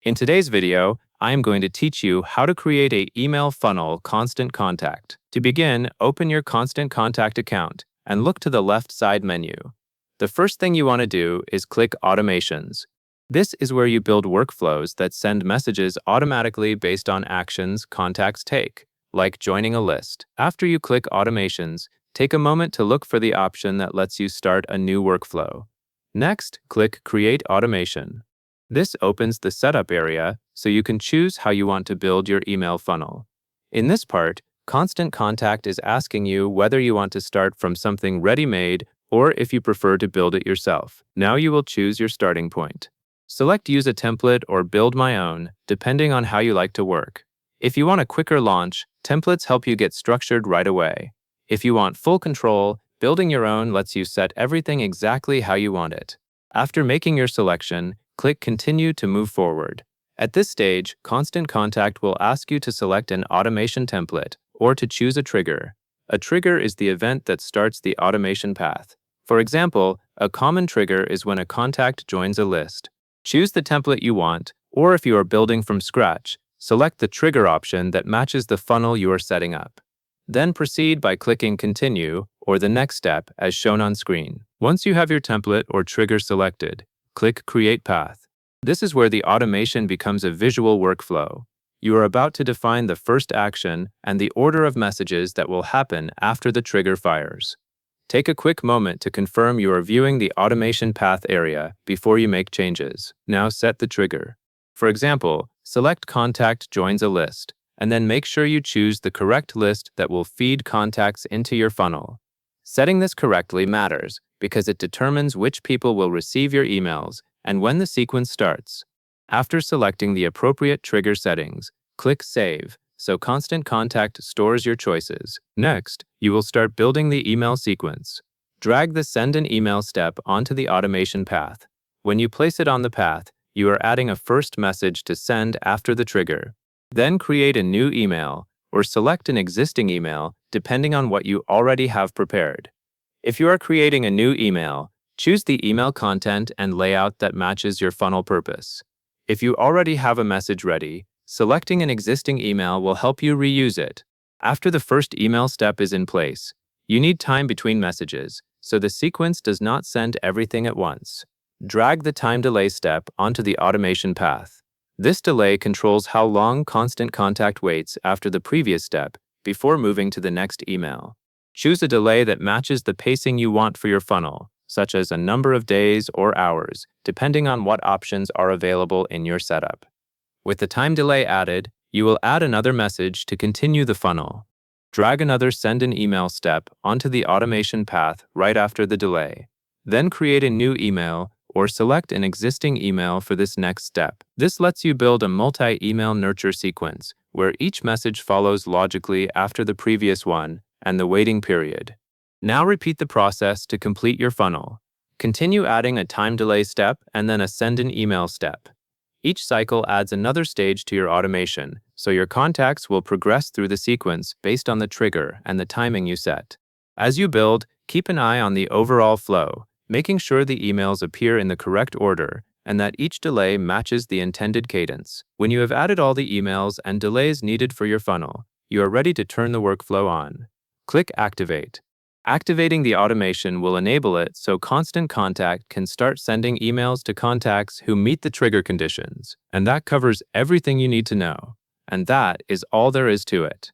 In today's video, I am going to teach you how to create an email funnel Constant Contact. To begin, open your Constant Contact account and look to the left side menu. The first thing you want to do is click Automations. This is where you build workflows that send messages automatically based on actions contacts take, like joining a list. After you click Automations, take a moment to look for the option that lets you start a new workflow. Next, click Create Automation. This opens the setup area so you can choose how you want to build your email funnel. In this part, Constant Contact is asking you whether you want to start from something ready-made or if you prefer to build it yourself. Now you will choose your starting point. Select Use a Template or Build My Own, depending on how you like to work. If you want a quicker launch, templates help you get structured right away. If you want full control, building your own lets you set everything exactly how you want it. After making your selection, click Continue to move forward. At this stage, Constant Contact will ask you to select an automation template or to choose a trigger. A trigger is the event that starts the automation path. For example, a common trigger is when a contact joins a list. Choose the template you want, or if you are building from scratch, select the trigger option that matches the funnel you are setting up. Then proceed by clicking Continue or the next step as shown on screen. Once you have your template or trigger selected, click Create Path. This is where the automation becomes a visual workflow. You are about to define the first action and the order of messages that will happen after the trigger fires. Take a quick moment to confirm you are viewing the automation path area before you make changes. Now set the trigger. For example, select Contact Joins a List, and then make sure you choose the correct list that will feed contacts into your funnel. Setting this correctly matters because it determines which people will receive your emails and when the sequence starts. After selecting the appropriate trigger settings, click Save so Constant Contact stores your choices. Next, you will start building the email sequence. Drag the Send an Email step onto the automation path. When you place it on the path, you are adding a first message to send after the trigger. Then create a new email or select an existing email depending on what you already have prepared. If you are creating a new email, choose the email content and layout that matches your funnel purpose. If you already have a message ready, selecting an existing email will help you reuse it. After the first email step is in place, you need time between messages, so the sequence does not send everything at once. Drag the time delay step onto the automation path. This delay controls how long Constant Contact waits after the previous step before moving to the next email. Choose a delay that matches the pacing you want for your funnel, such as a number of days or hours, depending on what options are available in your setup. With the time delay added, you will add another message to continue the funnel. Drag another Send an Email step onto the automation path right after the delay. Then create a new email or select an existing email for this next step. This lets you build a multi-email nurture sequence where each message follows logically after the previous one and the waiting period. Now repeat the process to complete your funnel. Continue adding a time delay step and then a Send an Email step. Each cycle adds another stage to your automation, so your contacts will progress through the sequence based on the trigger and the timing you set. As you build, keep an eye on the overall flow, making sure the emails appear in the correct order and that each delay matches the intended cadence. When you have added all the emails and delays needed for your funnel, you are ready to turn the workflow on. Click Activate. Activating the automation will enable it so Constant Contact can start sending emails to contacts who meet the trigger conditions. And that covers everything you need to know. And that is all there is to it.